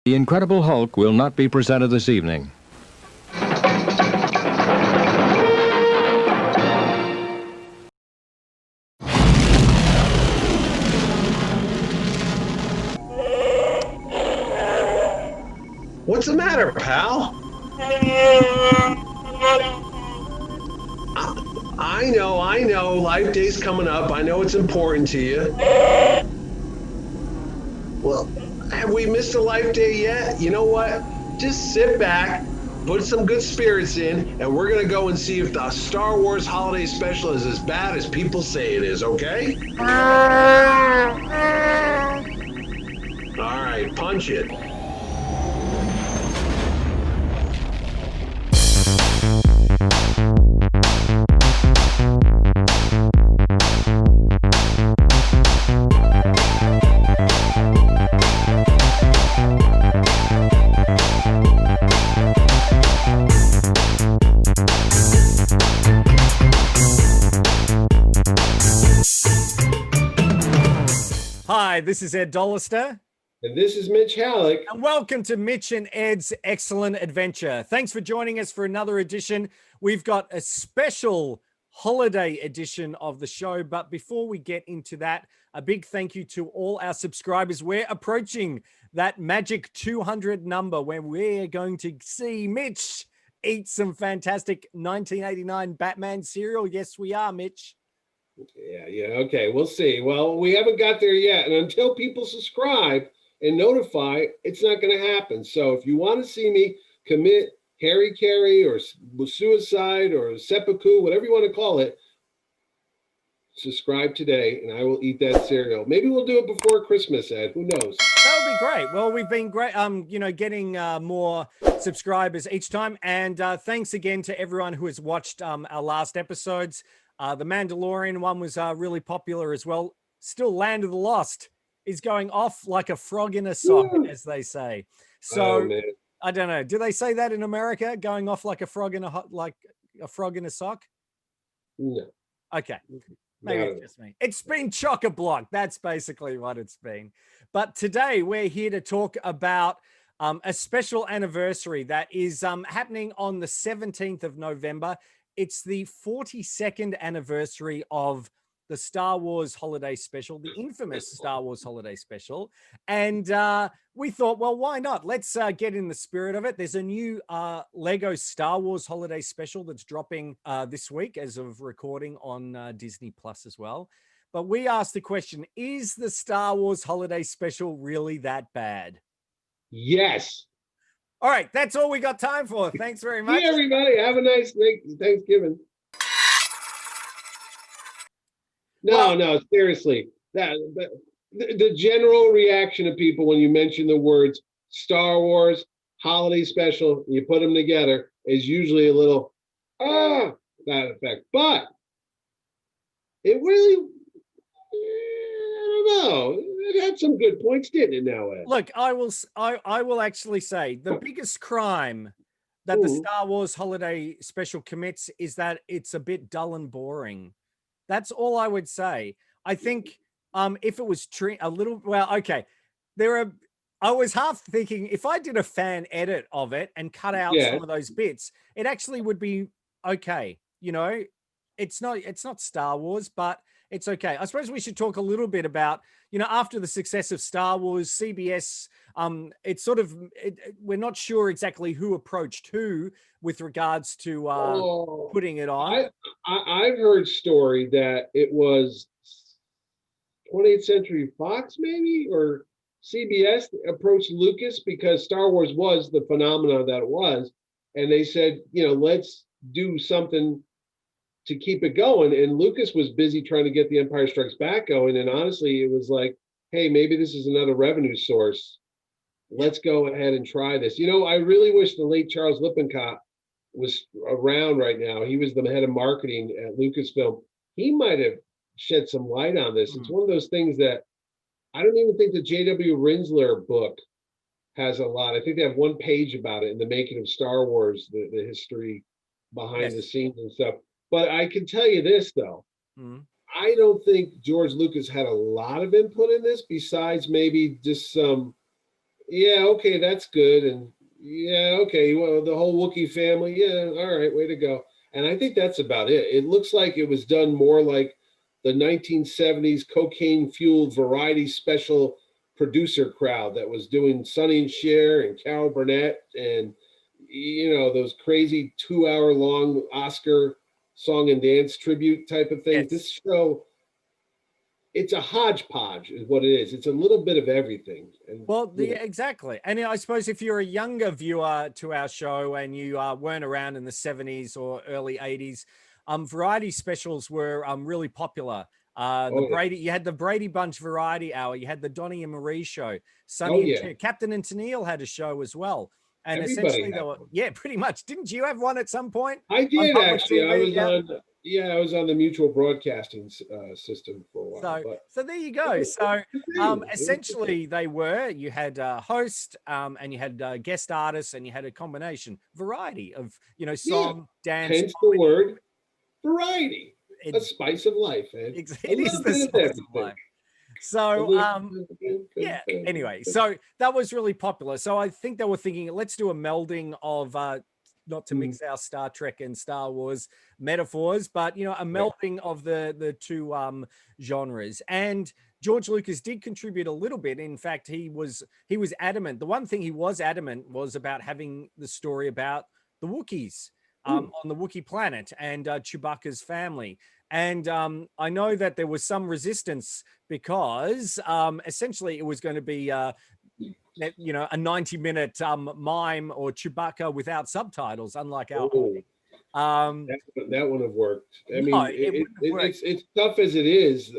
The Incredible Hulk will not be presented this evening. What's the matter, pal? I know. Life Day's coming up. I know it's important to you. Well, have we missed a Life Day yet? You know what? Just sit back, put some good spirits in, and we're going to go and see if the Star Wars Holiday Special is as bad as people say it is, okay? All right, punch it. Hi, this is Ed Dollister. And this is Mitch Halleck. And welcome to Mitch and Ed's Excellent Adventure. Thanks for joining us for another edition. We've got a special holiday edition of the show. But before we get into that, a big thank you to all our subscribers. We're approaching that magic 200 number where we're going to see Mitch eat some fantastic 1989 Batman cereal. Yes, we are, Mitch. Yeah, okay, we'll see. Well, we haven't got there yet, and until people subscribe and notify, it's not going to happen. So if you want to see me commit Harry or suicide or seppuku, whatever you want to call it, subscribe today, and I will eat that cereal. Maybe we'll do it before Christmas, Ed. Who knows? That would be great. Well, we've been great, getting more subscribers each time, and thanks again to everyone who has watched our last episodes. The Mandalorian one was really popular as well. Still, Land of the Lost is going off like a frog in a sock, as they say. So I don't know. Do they say that in America? Going off like a frog in a frog in a sock? No. Okay. Maybe it's just me. It's been chock-a-block. That's basically what it's been. But today we're here to talk about a special anniversary that is happening on the 17th of November. It's the 42nd anniversary of the Star Wars Holiday Special, the infamous Star Wars Holiday Special. And we thought, well, why not? Let's get in the spirit of it. There's a new Lego Star Wars Holiday Special that's dropping this week as of recording on Disney Plus as well. But we asked the question, is the Star Wars Holiday Special really that bad? Yes. All right, that's all we got time for. Thanks very much. Hey, everybody. Have a nice Thanksgiving. No, seriously. The general reaction of people when you mention the words Star Wars Holiday Special, you put them together, is usually a little, that effect. But it really, I don't know. It had some good points, didn't it, now, Ed? Look, I will actually say the biggest crime that the Star Wars Holiday Special commits is that it's a bit dull and boring. That's all I would say. I think if it was a little, well, okay, I was half thinking if I did a fan edit of it and cut out some of those bits, it actually would be okay. You know, it's not Star Wars, but it's okay. I suppose we should talk a little bit about, after the success of Star Wars, CBS, it's sort of, we're not sure exactly who approached who with regards to putting it on. I've heard story that it was 20th Century Fox, maybe, or CBS approached Lucas because Star Wars was the phenomenon that it was. And they said, let's do something to keep it going. And Lucas was busy trying to get The Empire Strikes Back going. And honestly, it was like, hey, maybe this is another revenue source. Let's go ahead and try this. I really wish the late Charles Lippincott was around right now. He was the head of marketing at Lucasfilm. He might have shed some light on this. It's one of those things that I don't even think the J.W. Rinsler book has a lot. I think they have one page about it in the making of Star Wars, the history behind the scenes and stuff. But I can tell you this, though. I don't think George Lucas had a lot of input in this, besides maybe just some yeah, okay, that's good. And yeah, okay, well, the whole Wookiee family, yeah, all right, way to go. And I think that's about it. It looks like it was done more like the 1970s cocaine fueled variety special producer crowd that was doing Sonny and Cher and Carol Burnett and, those crazy 2 hour long Oscar song and dance tribute type of things. This Yes. show, it's a hodgepodge, is what it is. It's a little bit of everything. And, Well, exactly. And I suppose if you're a younger viewer to our show and you weren't around in the 70s or early 80s, variety specials were really popular. The oh, yeah. Brady, you had the Brady Bunch Variety Hour, you had the Donnie and Marie show, Oh, Sonny and yeah. Cher, Captain and Tennille had a show as well. And Everybody essentially, they had were, one. yeah, pretty much. Didn't you have one at some point I on did public actually. TV? Yeah. I was on the mutual broadcasting system for a while. So, But so there you it go. was So, the thing. It was the thing. essentially, you had a host, and you had guest artists, and you had a combination variety of song, dance, Hence the comedy. word variety, a It's, spice of life, man. it is the bit of spice of everything. life. A So, little- yeah. Anyway, so that was really popular. So I think they were thinking, let's do a melding of not to mix our Star Trek and Star Wars metaphors, but a melding of the two genres. And George Lucas did contribute a little bit. In fact, he was adamant. The one thing he was adamant was about having the story about the Wookiees on the Wookiee planet and Chewbacca's family. And I know that there was some resistance because essentially it was going to be a 90-minute mime or Chewbacca without subtitles, unlike our Oh, um that wouldn't have worked. I no, mean, it wouldn't have worked. it's tough as it is.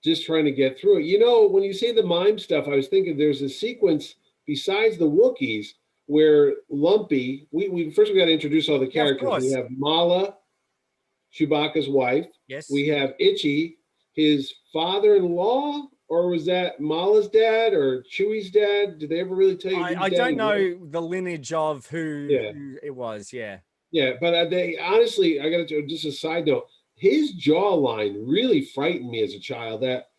Just trying to get through it. When you say the mime stuff, I was thinking there's a sequence besides the Wookiees where Lumpy. We first we got to introduce all the Yeah, of characters. We course. have Mala, Chewbacca's wife. Yes. We have Itchy, his father-in-law, or was that Mala's dad or Chewie's dad? Did they ever really tell you? I don't know the lineage of who it was. Yeah. Yeah, but they honestly, I got to just a side note. His jawline really frightened me as a child. That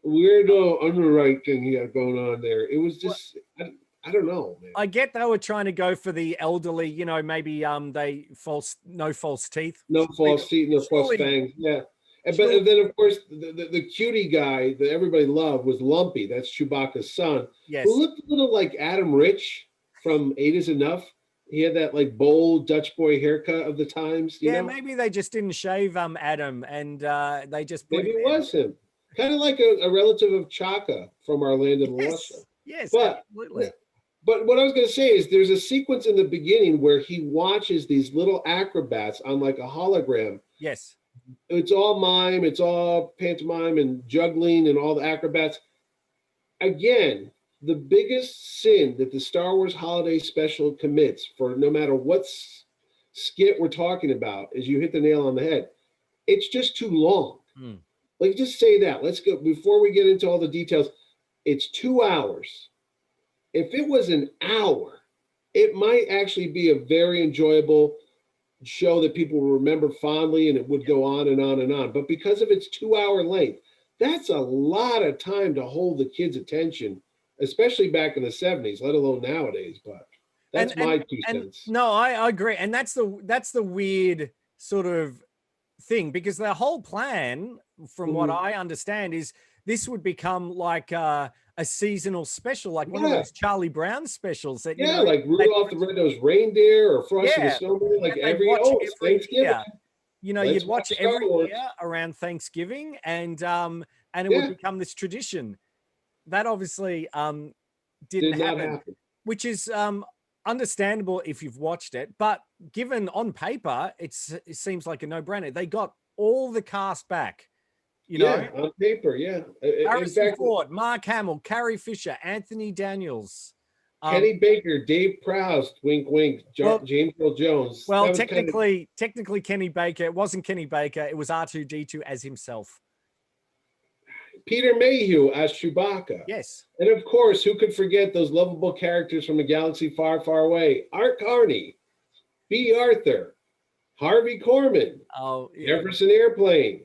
weirdo underwrite thing he had going on there. It was just, I don't know, man. I get they were trying to go for the elderly, maybe no false teeth. No false teeth, no false fangs. Yeah. And then of course the cutie guy that everybody loved was Lumpy. That's Chewbacca's son. Yes. Who looked a little like Adam Rich from Eight Is Enough. He had that like bold Dutch boy haircut of the times. You know? Maybe they just didn't shave Adam, and they just maybe it was him. Kind of like a relative of Chaka from our Land of the Lost show. Yes, but, absolutely. But what I was going to say is there's a sequence in the beginning where he watches these little acrobats on like a hologram. Yes. It's all mime, it's all pantomime and juggling and all the acrobats. Again, the biggest sin that the Star Wars Holiday Special commits for no matter what skit we're talking about is you hit the nail on the head. It's just too long. Like, just say that. Let's go, before we get into all the details, it's 2 hours. If it was an hour, it might actually be a very enjoyable show that people will remember fondly, and it would go on and on and on. But because of its 2 hour length, that's a lot of time to hold the kids' attention, especially back in the 70s, let alone nowadays. But that's my 2 cents. No, I agree. And that's the weird sort of thing, because the whole plan, from what I understand, is this would become like a seasonal special, like one of those Charlie Brown specials that like Rudolph the Red-Nosed Reindeer or Frosty the Snowman, like every Thanksgiving. Year. You'd watch it every year around Thanksgiving, and it would become this tradition. That obviously didn't happen, which is understandable if you've watched it, but given on paper, it seems like a no-brainer. They got all the cast back. On paper, Harrison Ford, Mark Hamill, Carrie Fisher, Anthony Daniels, Kenny Baker, Dave Prowse, wink, wink, James Earl Jones. Well, technically Kenny Baker. It wasn't Kenny Baker. It was R2-D2 as himself. Peter Mayhew as Chewbacca. Yes. And of course, who could forget those lovable characters from a galaxy far, far away? Art Carney, B. Arthur, Harvey Korman, Jefferson Airplane,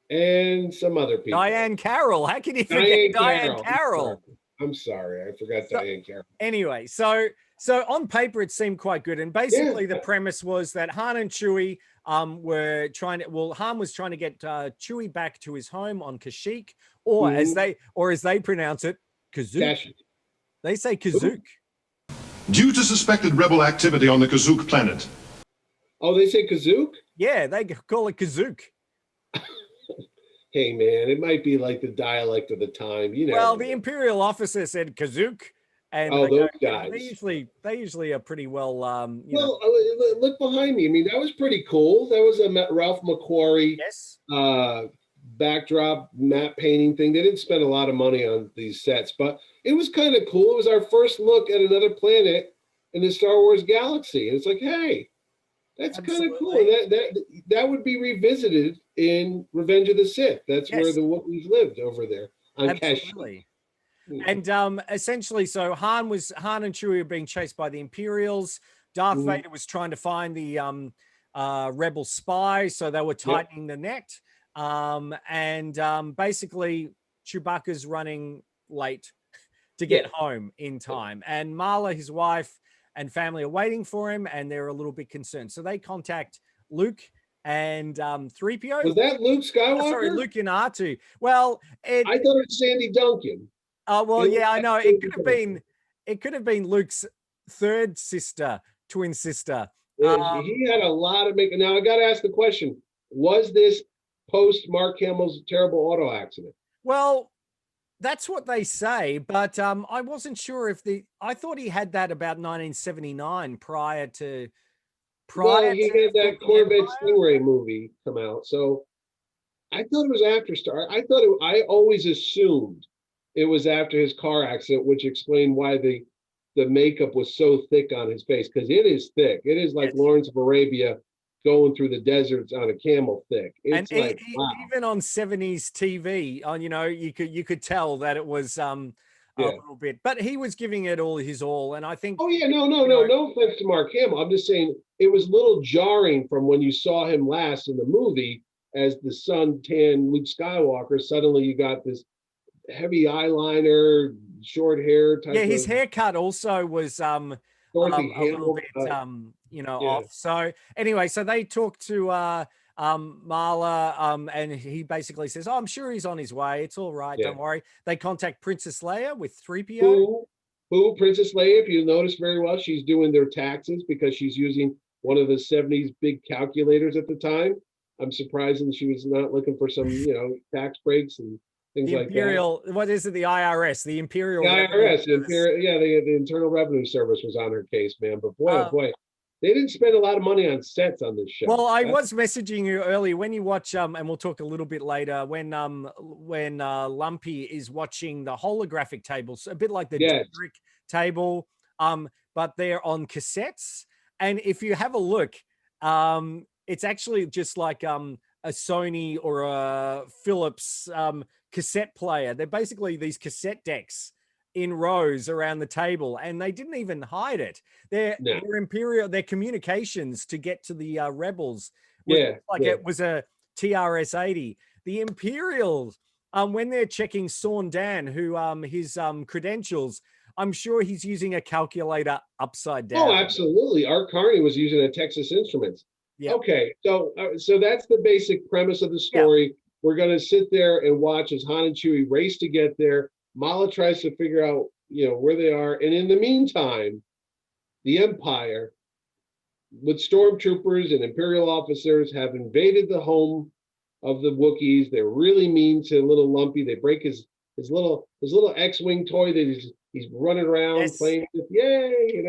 and some other people. Diane Carroll. How can you forget Diane Carroll? I'm sorry, I forgot So- Diane Carroll. Anyway, so on paper it seemed quite good, and basically the premise was that Han and Chewie were trying to. Well, Han was trying to get Chewie back to his home on Kashyyyk, or as they pronounce it, Kazook. They say Kazook. Due to suspected rebel activity on the Kazook planet. Oh, they say Kazook? Yeah, they call it Kazook. Hey man, it might be like the dialect of the time, you know. Well, the Imperial officer said Kazook, and those guys. They usually are pretty well. Look behind me. I mean, that was pretty cool. That was a Ralph McQuarrie backdrop matte painting thing. They didn't spend a lot of money on these sets, but it was kind of cool. It was our first look at another planet in the Star Wars galaxy. And it's like, hey, that's kind of cool. And that would be revisited in Revenge of the Sith. That's where the Wookiees lived over there on Kashyyyk. And essentially, so Han and Chewie were being chased by the Imperials. Darth Vader was trying to find the rebel spy, so they were tightening the net. Basically, Chewbacca's running late to get home in time, and Marla, his wife, and family are waiting for him, and they're a little bit concerned. So they contact Luke and 3PO. Was that Luke Skywalker? Oh, sorry, Luke and R2. Well, I thought it was Sandy Duncan. Oh, well, yeah, I know. It could have been Luke's third sister, twin sister. He had a lot of making. Now I got to ask the question: was this post Mark Hamill's terrible auto accident? Well, that's what they say, but I wasn't sure if I thought he had that about 1979 prior to. Well, he had that Corvette Stingray movie come out, so I thought it was after Star. I always assumed it was after his car accident, which explained why the makeup was so thick on his face, because it is thick. It is like Lawrence of Arabia going through the deserts on a camel thick. It's wow. Even on 70s TV, you could tell that it was a little bit, but he was giving it his all, and I think. Oh yeah, no offense to Mark Hamill. I'm just saying it was a little jarring from when you saw him last in the movie as the sun-tan Luke Skywalker. Suddenly you got this heavy eyeliner, short hair type. Yeah, his haircut also was a little bit off. So anyway, so they talk to Marla, and he basically says, "Oh, I'm sure he's on his way. It's all right. Don't worry." They contact Princess Leia with 3PO. Who Princess Leia, if you notice very well, she's doing their taxes because she's using one of the 70s big calculators at the time. I'm surprised that she was not looking for some, tax breaks and things the like Imperial, that. What is it? The IRS, the Imperial. The IRS, the Internal Revenue Service was on her case, man. But boy, they didn't spend a lot of money on sets on this show. Well, I was messaging you earlier when you watch, and we'll talk a little bit later when Lumpy is watching the holographic tables, a bit like the Jedrick table, but they're on cassettes. And if you have a look, it's actually just like a Sony or a Philips cassette player. They're basically these cassette decks in rows around the table, and they didn't even hide it. Their communications to get to the rebels it was a TRS-80. The Imperials, when they're checking Sawn Dan, who his credentials, I'm sure he's using a calculator upside down. Oh, absolutely. Art Carney was using a Texas Instruments. Yeah. Okay, so that's the basic premise of the story. Yeah. We're going to sit there and watch as Han and Chewie race to get there. Mala tries to figure out, where they are. And in the meantime, the Empire, with stormtroopers and Imperial officers, have invaded the home of the Wookiees. They're really mean to little Lumpy. They break his little X-Wing toy that he's running around playing with. Yay,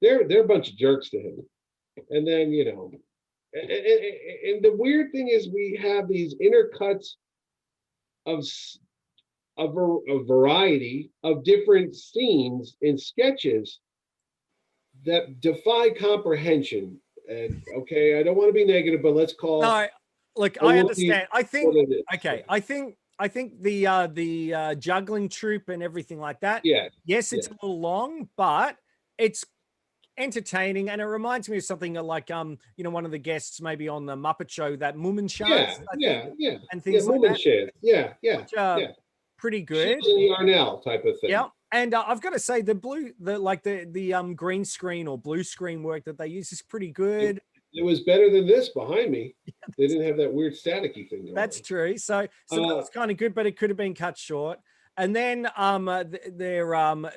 they're a bunch of jerks to him. And then, and the weird thing is we have these intercuts of a variety of different scenes and sketches that defy comprehension. And okay, I don't want to be negative, but let's call. No, look, I understand. I think the juggling troupe and everything like that. Yeah. Yes, it's a little long, but it's entertaining, and it reminds me of something like one of the guests maybe on the Muppet Show, that Moomin-Shahs, and things like that. Yeah. Pretty good. Susan Yarnell type of thing. Yeah, And I've got to say, the green screen or blue screen work that they use is pretty good. It was better than this behind me. They didn't have that weird staticky thing going That's on. true. So that was kind of good, but it could have been cut short. And then they're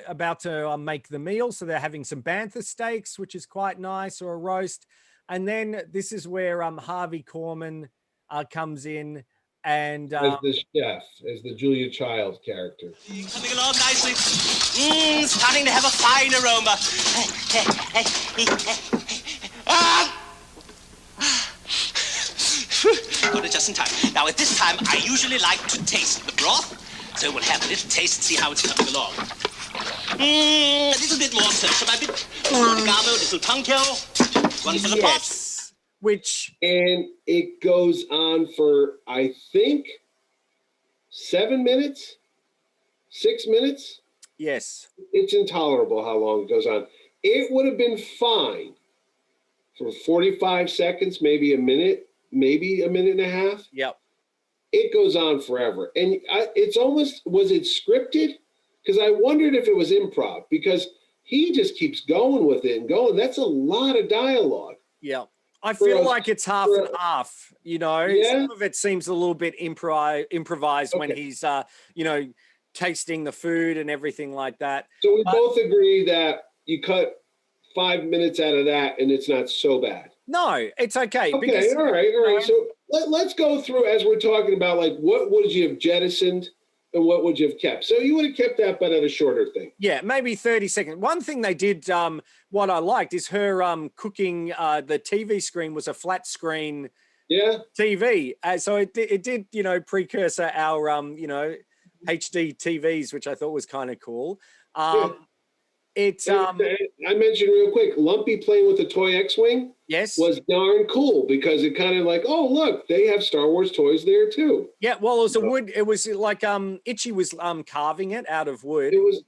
about to make the meal, so they're having some bantha steaks, which is quite nice, or a roast. And then this is where Harvey Korman comes in, and As the chef, as the Julia Child character. Coming along nicely. Starting to have a fine aroma. Got it just in time. Now, at this time, I usually like to taste the broth, so we'll have a little taste and see how it's coming along. A little bit more sir, a bit more oregano, a little tongue one for the pot. Which, and it goes on for, I think, 7 minutes, 6 minutes. Yes, it's intolerable how long it goes on. It would have been fine for 45 seconds, maybe a minute and a half. Yep. It goes on forever. And it's almost, was it scripted? Because I wondered if it was improv, because he just keeps going with it and going. That's a lot of dialogue. Yeah. I feel like it's half and half, you know. Yeah. Some of it seems a little bit improvised when he's, you know, tasting the food and everything like that. So we both agree that you cut 5 minutes out of that and it's not so bad. No, it's okay. Okay, because, all right. So let's go through, as we're talking about, like, what would you have jettisoned and what would you have kept? So you would have kept that, but at a shorter thing. Yeah, maybe 30 seconds. One thing they did, what I liked, is her cooking. The TV screen was a flat screen TV. So it did, you know, precursor our, you know, HD TVs, which I thought was kind of cool. I mentioned real quick, Lumpy playing with the toy X-Wing was darn cool, because it kind of like, oh, look, they have Star Wars toys there too. Yeah, well, it was a wood. It was like Itchy was carving it out of wood. It was,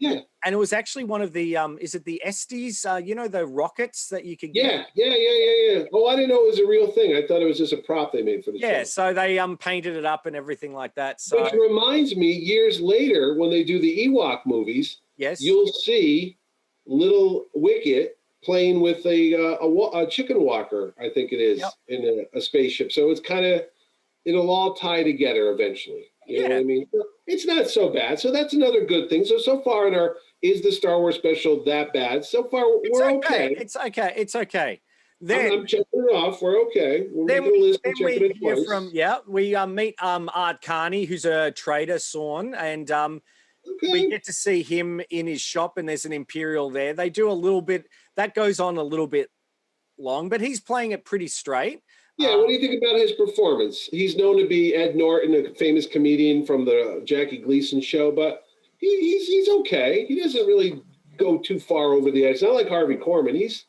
and it was actually one of the is it the Estes? You know, the rockets that you could get. Yeah. Oh, I didn't know it was a real thing. I thought it was just a prop they made for the show. Yeah, so they painted it up and everything like that. So, which reminds me, years later when they do the Ewok movies, you'll see little Wicket playing with a chicken walker, I think it is, in a spaceship. So it's kind of, it'll all tie together eventually. You know what I mean? It's not so bad. So that's another good thing. So far in our, is the Star Wars special that bad? So far, we're okay. It's okay. Then I'm checking it off. We're okay. We're making a list and checking it twice. We meet Art Carney, who's a trader, Sawn, and we get to see him in his shop, and there's an Imperial there. They do a little bit, that goes on a little bit long, but he's playing it pretty straight. Yeah, what do you think about his performance? He's known to be Ed Norton, a famous comedian from the Jackie Gleason show, but he's okay. He doesn't really go too far over the edge. It's not like Harvey Korman. He's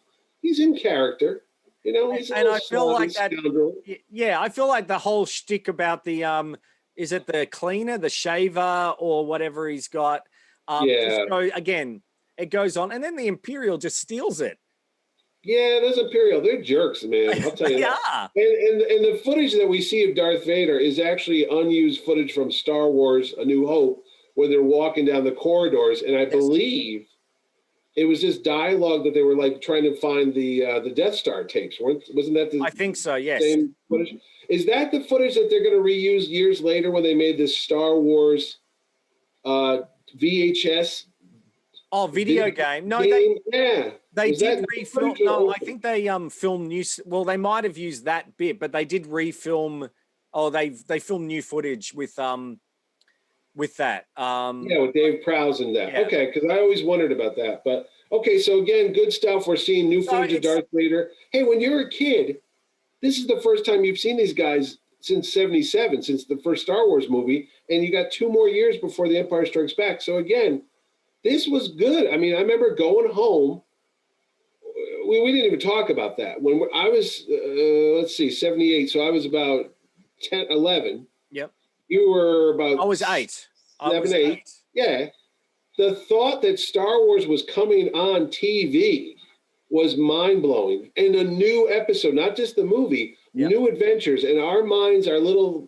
in character. You know, he's and I feel like that. Scoundrel. Yeah, I feel like the whole shtick about the is it the cleaner, the shaver, or whatever he's got? Again, it goes on, and then the Imperial just steals it. Yeah, those Imperial, they're jerks, man. I'll tell you that. And the footage that we see of Darth Vader is actually unused footage from Star Wars: A New Hope, where they're walking down the corridors, and I believe it was just dialogue that they were like trying to find the Death Star tapes. Wasn't that the? I think so. Yes. Same footage? Is that the footage that they're going to reuse years later when they made this Star Wars VHS? Oh, video game. No, game? they did refilm. No, I think they filmed new. Well, they might have used that bit, but they did refilm. Oh, they filmed new footage with that. With Dave Prowse and that. Yeah. Okay, because I always wondered about that. But okay, so again, good stuff. We're seeing new footage of Darth Vader. Hey, when you're a kid, this is the first time you've seen these guys since '77, since the first Star Wars movie, and you got 2 more years before The Empire Strikes Back. So again, this was good. I mean, I remember going home. We didn't even talk about that. When I was, 78. So I was about 10, 11. Yep. You were about... I was 8. 7, 8. Yeah. The thought that Star Wars was coming on TV was mind-blowing. And a new episode, not just the movie, new adventures. And our minds, our little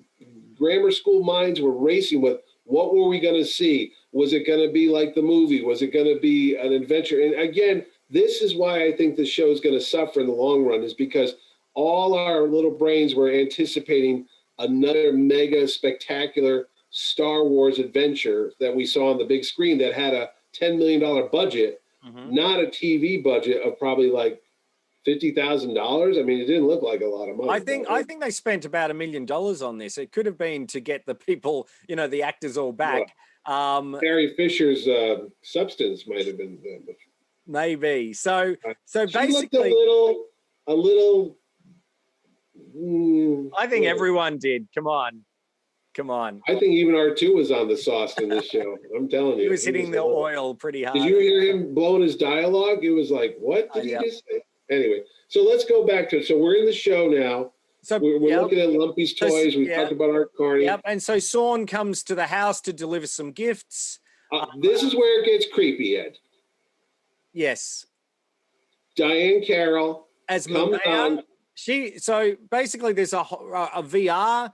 grammar school minds were racing with, What were we going to see? Was it going to be like the movie? Was it going to be an adventure? And again, this is why I think the show is going to suffer in the long run, is because all our little brains were anticipating another mega spectacular Star Wars adventure that we saw on the big screen that had a $10 million budget, not a TV budget of probably like $50,000. I mean, it didn't look like a lot of money. I think they spent about $1 million on this. It could have been to get the people, the actors all back. Carrie Fisher's substance might have been maybe. So she basically, looked a little. I think everyone did. Come on. I think even R2 was on the sauce in this show. I'm telling you, he was hitting the oil pretty hard. Did you hear him blowing his dialogue? It was like, what did he just say? Anyway, so let's go back to it. So we're in the show now. So we're looking at Lumpy's toys. We talked about Art Carney. Yep. And so Sawn comes to the house to deliver some gifts. This is where it gets creepy, Ed. Yes. Diane Carroll as Mermeia. So basically there's a VR.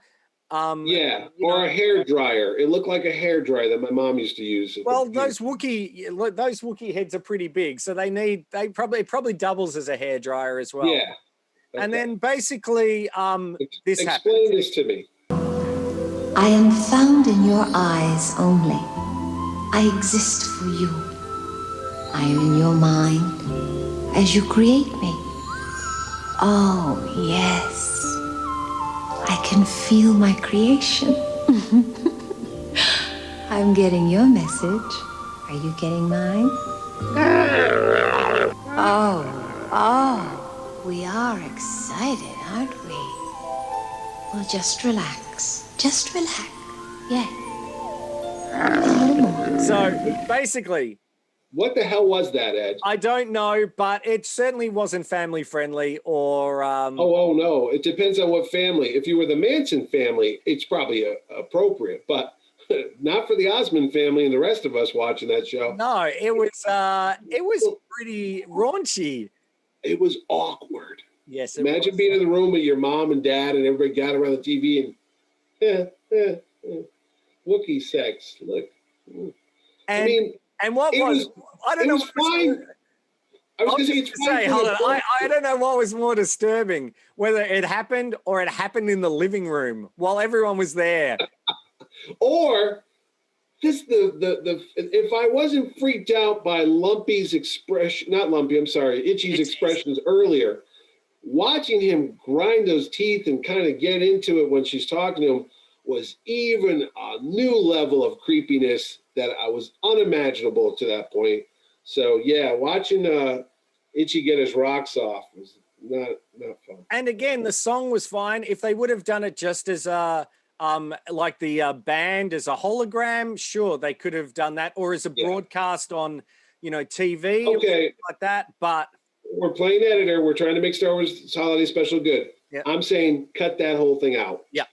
Or a hair dryer. It looked like a hair dryer that my mom used to use. Well, those Wookie heads are pretty big, so it probably doubles as a hair dryer as well. Yeah. Okay. And then basically, this happens. Explain this to me. I am found in your eyes only. I exist for you. I am in your mind as you create me. Oh, yes. I can feel my creation. I'm getting your message. Are you getting mine? Oh, we are excited, aren't we? Well, just relax. Just relax. Yeah. So basically, what the hell was that, Ed? I don't know, but it certainly wasn't family friendly or. Oh no! It depends on what family. If you were the Manson family, it's probably appropriate, but not for the Osmond family and the rest of us watching that show. No, it was pretty raunchy. It was awkward. Yes. Imagine being in the room with your mom and dad, and everybody got around the TV and Wookie sex. Look. And, I mean. And what I don't know. It was fine. I was going to say, hold on. I don't know what was more disturbing, whether it happened or it happened in the living room while everyone was there. Or just if I wasn't freaked out by Lumpy's expression, not Lumpy, I'm sorry, Itchy's expressions earlier, watching him grind those teeth and kind of get into it when she's talking to him was even a new level of creepiness that I was unimaginable to that point. So yeah, watching Itchy get his rocks off was not fun. And again, the song was fine. If they would have done it just as like the band as a hologram, sure, they could have done that, or as a broadcast on TV, okay, like that. But we're playing editor. We're trying to make Star Wars Holiday Special good. Yeah. I'm saying cut that whole thing out. Yeah.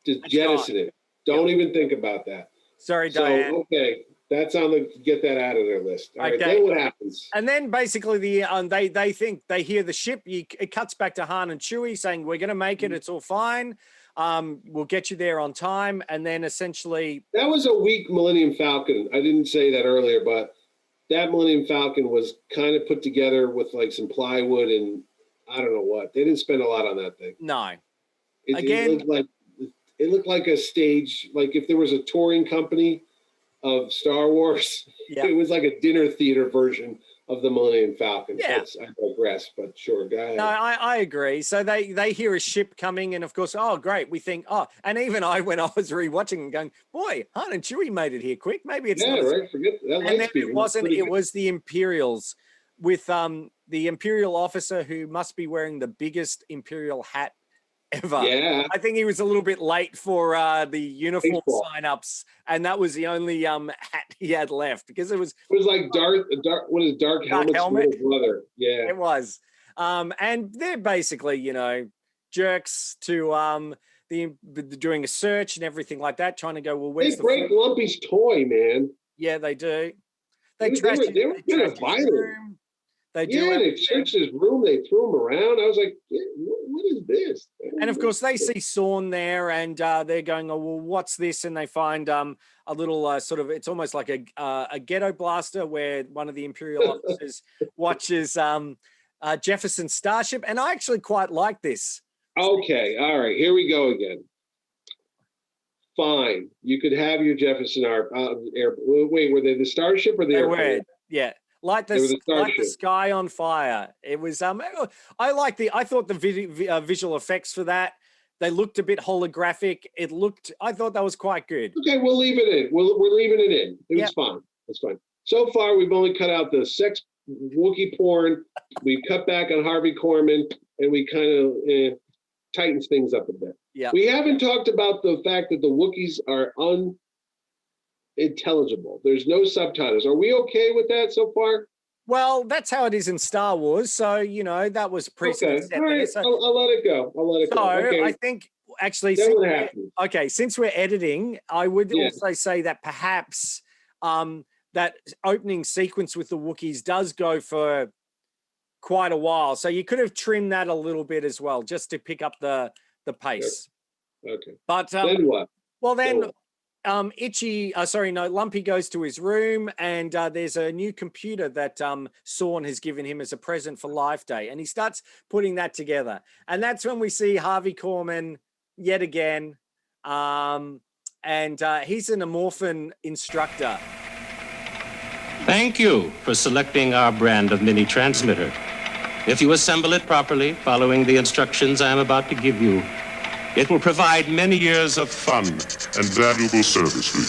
Just jettison it. Don't even think about that. Sorry, Diane. Okay, that's on the get that out of their list. All right, then what happens? And then basically they hear the ship. It cuts back to Han and Chewie saying, "We're going to make it. It's all fine. We'll get you there on time." And then essentially, that was a weak Millennium Falcon. I didn't say that earlier, but that Millennium Falcon was kind of put together with like some plywood and I don't know what. They didn't spend a lot on that thing. No. It looked like a stage, like if there was a touring company of Star Wars, it was like a dinner theater version of the Millennium Falcon. Yeah. I digress, but sure, go ahead. No, I agree. So they hear a ship coming, and of course, oh, great. We think, and even when I was rewatching and going, boy, Han and Chewie made it here quick. Maybe it's not right. Forget that. And then it wasn't. It was the Imperials with the Imperial officer who must be wearing the biggest Imperial hat ever. Yeah. I think he was a little bit late for the uniform sign-ups, and that was the only hat he had left because it was like Dark Helmet's brother. Yeah. It was. And they're basically, jerks to doing a search and everything like that, trying to go, well, where's they break Lumpy's toy, man. Yeah, they do. They were kind of violent. They do. Yeah, they searched his room. They threw him around. I was like, yeah, what is this? And of course, they see Sawn there, and they're going, "Oh, well, what's this?" And they find a little sort of, it's almost like a ghetto blaster where one of the Imperial officers watches Jefferson's starship. And I actually quite like this. Okay, all right, here we go again. Fine, you could have your Jefferson air. Wait, were they the starship or the airplane? They were, yeah. Like the sky on fire. It was I thought the visual effects for that, they looked a bit holographic. I thought that was quite good. Okay, we'll leave it in. We're leaving it in. It was fine. It's fine. So far, we've only cut out the sex Wookie porn. We cut back on Harvey Korman, and we kind of tightens things up a bit. Yeah. We haven't talked about the fact that the Wookiees are unintelligible. There's no subtitles. Are we okay with that so far? Well, that's how it is in Star Wars. So, that was precedent. Okay. All right. So, I'll let it go. Okay. I think actually, since we're editing, I would also say that perhaps that opening sequence with the Wookiees does go for quite a while. So you could have trimmed that a little bit as well, just to pick up the pace. Okay. But then what? Well, then Lumpy goes to his room, and there's a new computer that Sawn has given him as a present for Life Day, and he starts putting that together. And that's when we see Harvey Korman yet again, and he's an Amorphin instructor. Thank you for selecting our brand of mini transmitter. If you assemble it properly, following the instructions I am about to give you, it will provide many years of fun and valuable service to you.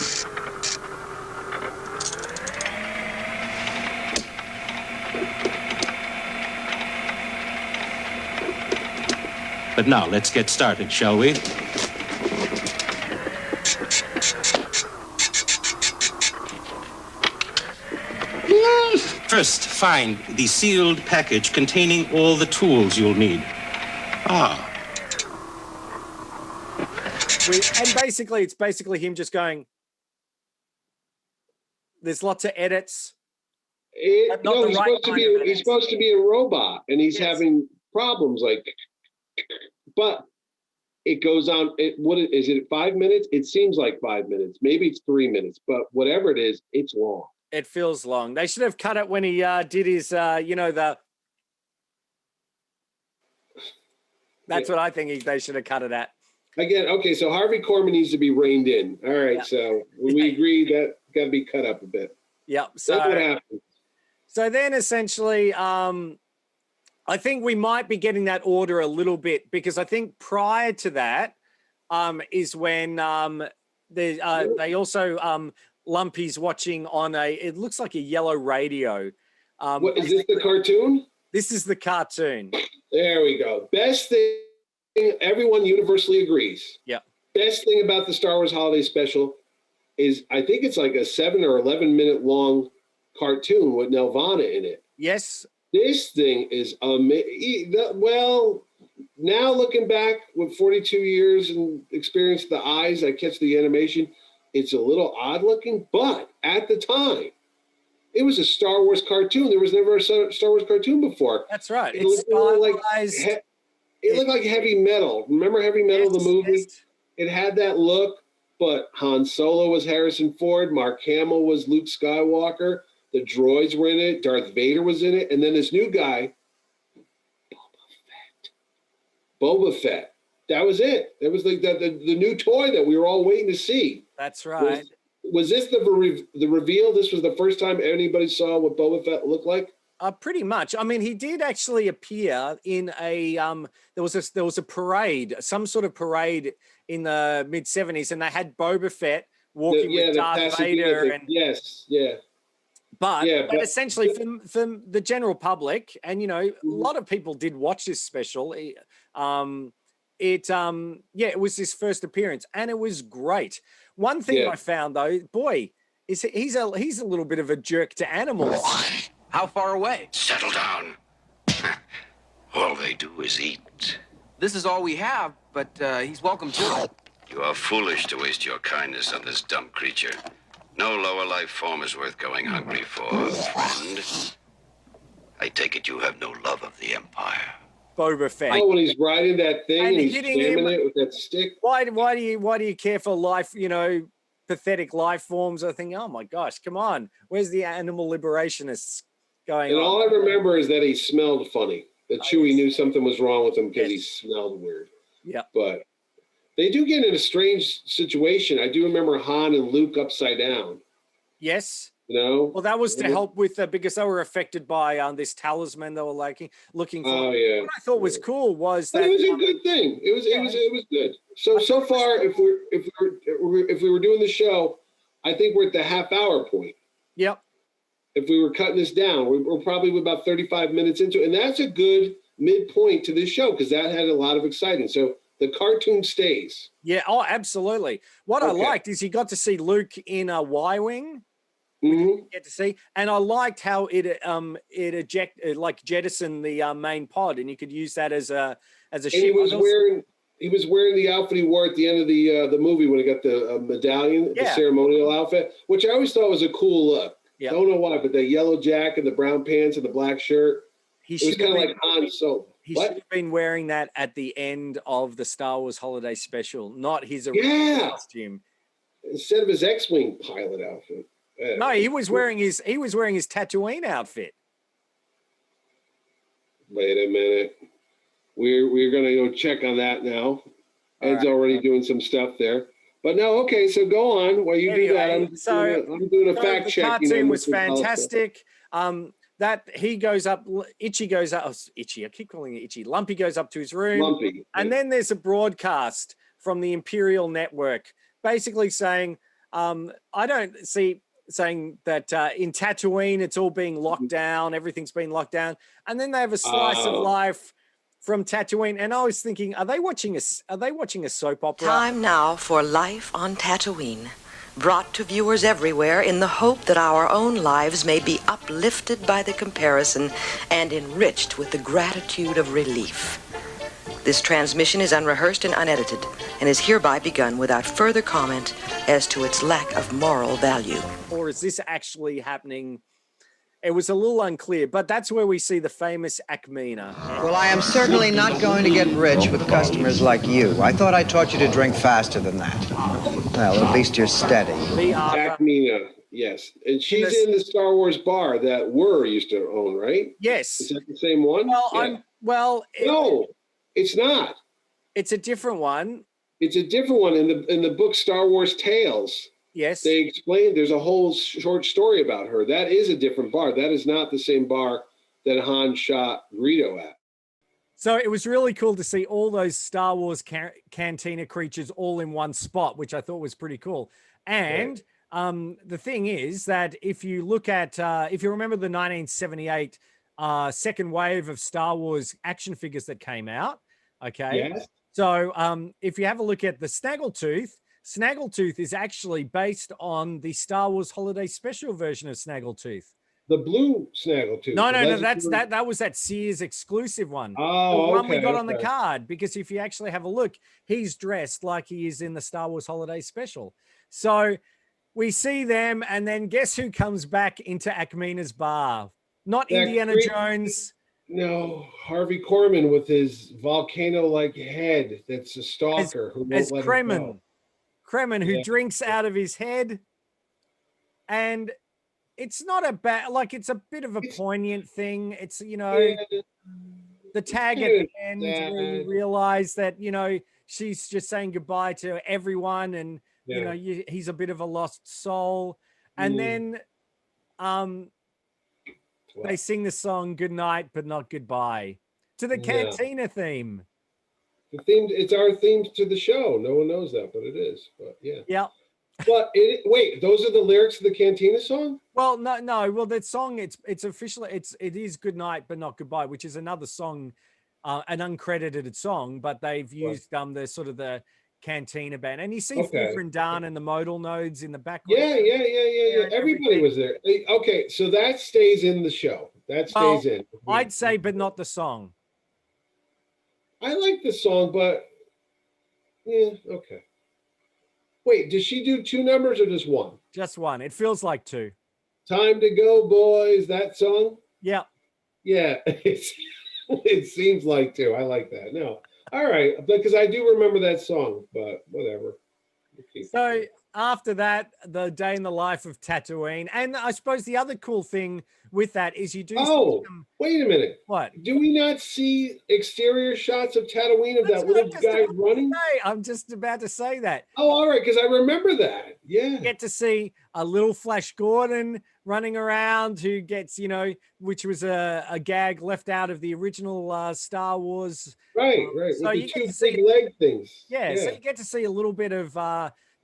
But now, let's get started, shall we? First, find the sealed package containing all the tools you'll need. And basically, it's him just going, there's lots of edits. He's supposed to be a robot, and he's having problems, but it goes on. What is it, 5 minutes? It seems like 5 minutes. Maybe it's 3 minutes, but whatever it is, it's long. It feels long. They should have cut it when he did his, That's what I think they should have cut it at. Again, okay, so Harvey Korman needs to be reined in. All right, so we agree that got to be cut up a bit. Yep. So that's what happens. So then essentially, I think we might be getting that order a little bit, because I think prior to that is when they also Lumpy's watching on it looks like a yellow radio. What is this, the cartoon? This is the cartoon. There we go. Best thing, everyone universally agrees. Yeah. Best thing about the Star Wars Holiday Special is I think it's like a 7 or 11 minute long cartoon with Nelvana in it. Yes. This thing is amazing. Well, now looking back with 42 years and experience the eyes, I catch the animation. It's a little odd looking, but at the time, it was a Star Wars cartoon. There was never a Star Wars cartoon before. That's right. It looked like Heavy Metal. Remember Heavy Metal, the movie? Yes. It had that look, but Han Solo was Harrison Ford. Mark Hamill was Luke Skywalker. The droids were in it. Darth Vader was in it. And then this new guy, Boba Fett. That was it. It was like the new toy that we were all waiting to see. That's right. Was this the reveal? This was the first time anybody saw what Boba Fett looked like? Pretty much. I mean, he did actually appear in a there was a parade, some sort of parade in the mid-70s, and they had Boba Fett walking with Darth Vader. And But essentially, from the general public, and a lot of people did watch this special. It was his first appearance, and it was great. One thing I found though, boy, is he's a little bit of a jerk to animals. How far away? Settle down. All they do is eat. This is all we have, but he's welcome to it. You are foolish to waste your kindness on this dumb creature. No lower life form is worth going hungry for, friend. I take it you have no love of the Empire. Boba Fett. Oh, when he's riding that thing and he's hitting jamming him. it with that stick. Why do you care for life, pathetic life forms? I think, oh my gosh, come on. Where's the animal liberationists going And on? all I remember is that he smelled funny. That Chewie knew something was wrong with him because he smelled weird. Yeah. But they do get in a strange situation. I do remember Han and Luke upside down. Yes. Well, that was to help with because they were affected by this talisman they were looking for. Oh yeah. What I thought was cool was but that it was a good thing. It was good. So far, if we were doing the show, I think we're at the half-hour point. Yep. If we were cutting this down, we're probably about 35 minutes into it, and that's a good midpoint to this show because that had a lot of exciting. So the cartoon stays. Yeah. Oh, absolutely. What I liked is you got to see Luke in a Y-wing. Get to see, and I liked how it jettisoned the main pod, and you could use that as a ship. He was wearing the outfit he wore at the end of the movie when he got the medallion, the ceremonial outfit, which I always thought was a cool look. Yeah. Don't know why, but the yellow jacket, the brown pants, and the black shirt. It was kind of like Han Solo. He should have been wearing that at the end of the Star Wars Holiday Special, not his original costume. Instead of his X-wing pilot outfit. No, he was wearing his Tatooine outfit. Wait a minute. We're gonna go check on that now. Ed's already doing some stuff there. But no, okay, so go on. While you do that, I'm doing a fact check. The cartoon was fantastic. That he goes up, Itchy goes up, Itchy, I keep calling it Itchy. Lumpy goes up to his room. Lumpy. And then there's a broadcast from the Imperial Network basically saying, saying that in Tatooine, it's all being locked down, everything's been locked down. And then they have a slice of life from Tatooine. And I was thinking, are they watching a soap opera? Time now for Life on Tatooine, brought to viewers everywhere in the hope that our own lives may be uplifted by the comparison and enriched with the gratitude of relief. This transmission is unrehearsed and unedited and is hereby begun without further comment as to its lack of moral value. Or is this actually happening? It was a little unclear, but that's where we see the famous Akmina. Well, I am certainly not going to get rich with customers like you. I thought I taught you to drink faster than that. Well, at least you're steady. Akmina, yes. And she's in the Star Wars bar that used to own, right? Yes. Is that the same one? Well, no, it's not. It's a different one. It's a different one in the book Star Wars Tales. Yes. They explain there's a whole short story about her. That is a different bar. That is not the same bar that Han shot Greedo at. So it was really cool to see all those Star Wars cantina creatures all in one spot, which I thought was pretty cool. And the thing is that if you look at, if you remember the 1978 second wave of Star Wars action figures that came out, okay? Yes. So if you have a look at the Snaggletooth is actually based on the Star Wars Holiday Special version of Snaggletooth. The blue Snaggletooth. No, that was that Sears exclusive one. Oh, the one we got on the card, because if you actually have a look, he's dressed like he is in the Star Wars Holiday Special. So we see them, and then guess who comes back into Akmina's bar? Not Indiana Jones. No, Harvey Korman with his volcano-like head. That's a stalker who won't let him go. Kremen, who drinks out of his head, and it's not a bad, like, it's a bit of a poignant thing. It's, the tag at the end where you realize that, she's just saying goodbye to everyone, and, he's a bit of a lost soul. And then they sing the song Goodnight, but not Goodbye, to the cantina theme. The theme, it's our theme to the show. No one knows that, but it is. But yeah. Yeah. But wait, those are the lyrics of the Cantina song? Well, no. Well, that song, it's officially, it is Goodnight, but not Goodbye, which is another song, an uncredited song, but they've used the sort of the Cantina band, and you see Flicker and Dan and the modal nodes in the background. Yeah. Everybody was there. Okay, so that stays in the show. That stays in. I'd say, but not the song. I like the song, but okay. Wait, does she do two numbers or just one? Just one. It feels like two. Time to go, boys. That song? Yeah. Yeah, it seems like too. I like that. No, all right, because I do remember that song, but whatever. So after that, the day in the life of Tatooine, and I suppose the other cool thing with that is you do. Oh, wait a minute. What? Do we not see exterior shots of Tatooine of that little guy running? I'm just about to say that. Oh, all right, because I remember that. Yeah. You get to see a little Flash Gordon running around who gets, which was a gag left out of the original Star Wars. Right, right. So with you the get two to see big leg things. Yeah, so you get to see a little bit of,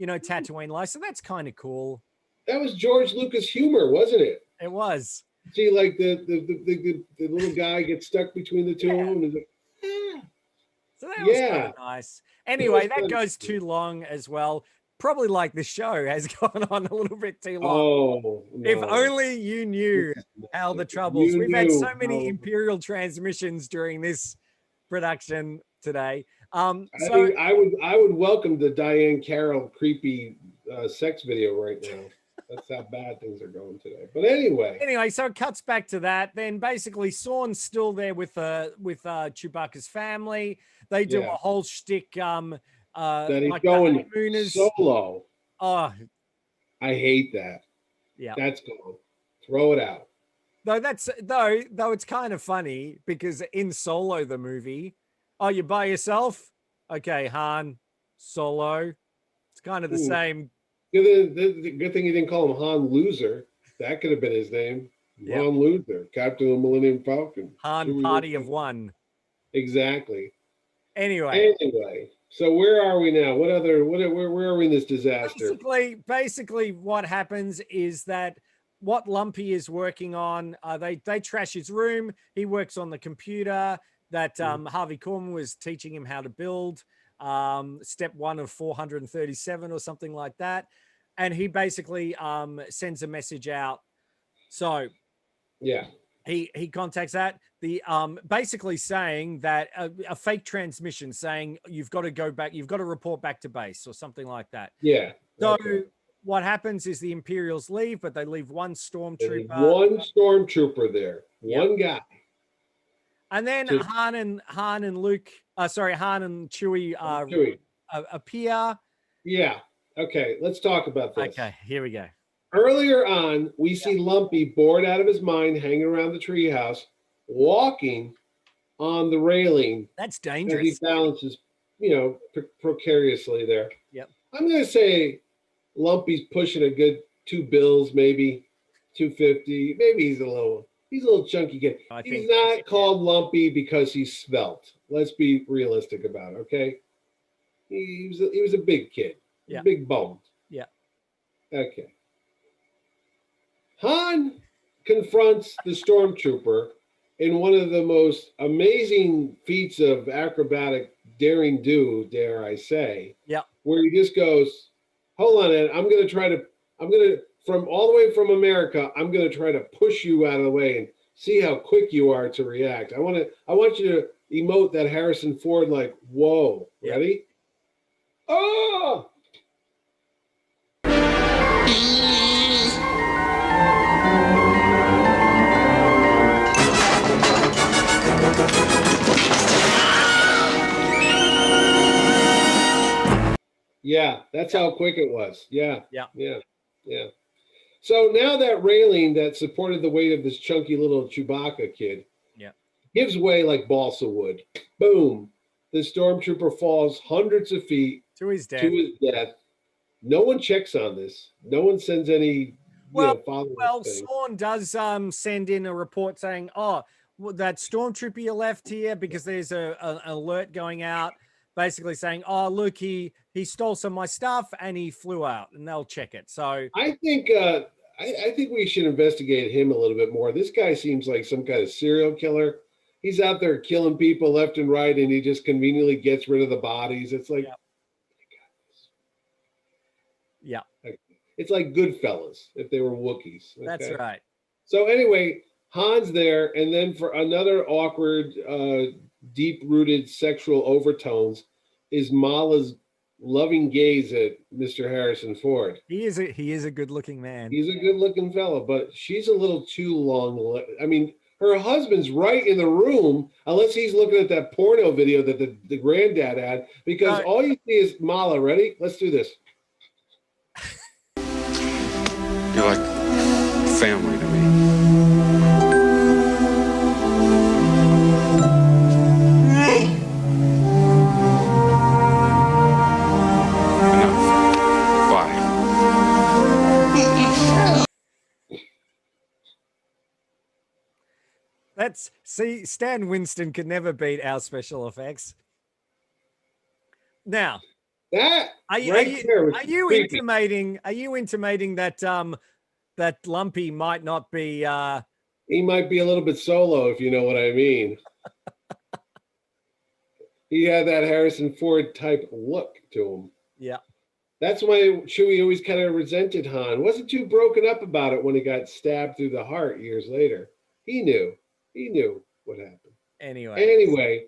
Tatooine life. So that's kind of cool. That was George Lucas humor, wasn't it? It was. See, like the little guy gets stuck between the two of them. And So that was kind of nice. Anyway, that goes too long as well. Probably like the show has gone on a little bit too long. Oh, no. If only you knew how the troubles. We've had so many Imperial transmissions during this production today. I would welcome the Diane Carroll creepy sex video right now. That's how bad things are going today. But anyway, so it cuts back to that. Then basically, Sawn's still there with Chewbacca's family. They do a whole shtick. That he's like going solo. Oh, I hate that. Yeah, that's gone. Throw it out. Though it's kind of funny because in Solo the movie, you by yourself? Okay, Han, Solo. It's kind of the same. Good thing you didn't call him Han Loser. That could have been his name. Yep. Han Loser, Captain of the Millennium Falcon. Han Party of One. Exactly. Anyway, so where are we now? Where are we in this disaster? Basically, what happens is that what Lumpy is working on, they trash his room. He works on the computer that Harvey Korman was teaching him how to build. Step 1 of 437 or something like that. And he basically sends a message out. So yeah, he contacts that, the basically saying that a fake transmission saying you've got to go back, you've got to report back to base or something like that. Yeah. So what happens is the Imperials leave, but they leave one stormtrooper. One stormtrooper there, one guy. And then Han and Luke, Han and Chewie appear. Yeah. Okay, let's talk about this. Okay, here we go. Earlier on, we see Lumpy bored out of his mind, hanging around the treehouse, walking on the railing. That's dangerous. As he balances, precariously there. Yep. I'm going to say Lumpy's pushing a good $2 maybe $2.50. Maybe he's a little chunky kid. He's not called Lumpy because he's svelte. Let's be realistic about it, okay? He was a big kid. Yeah. Big boned. Yeah. Okay. Han confronts the stormtrooper in one of the most amazing feats of acrobatic daring do, dare I say. Yeah. Where he just goes, hold on, Ed, from all the way from America, I'm going to try to push you out of the way and see how quick you are to react. I want you to emote that Harrison Ford like, whoa. Ready? Oh! Yeah, that's how quick it was. Yeah. So now that railing that supported the weight of this chunky little Chewbacca kid gives way like balsa wood. Boom. The stormtrooper falls hundreds of feet to his death. No one checks on this. No one sends any Well, Sawn does send in a report saying, that stormtrooper you left here, because there's an alert going out basically saying, look, he stole some of my stuff and he flew out, and they'll check it. So I think I think we should investigate him a little bit more. This guy seems like some kind of serial killer. He's out there killing people left and right, and he just conveniently gets rid of the bodies. It's like, it's like Goodfellas if they were Wookiees. Okay? That's right. So anyway, Han's there, and then for another awkward, deep-rooted sexual overtones is Mala's loving gaze at Mr. Harrison Ford. He is a good-looking man. He's a good-looking fellow, but she's a little too long. I mean, her husband's right in the room, unless he's looking at that porno video that the granddad had, because all you see is Mala. Ready? Let's do this. You're like family to me. See, Stan Winston could never beat our special effects. Now, are you intimating that that Lumpy might not be he might be a little bit solo, if you know what I mean. He had that Harrison Ford type look to him. Yeah. That's why Chewie always kind of resented Han. Wasn't too broken up about it when he got stabbed through the heart years later. He knew what happened. Anyway,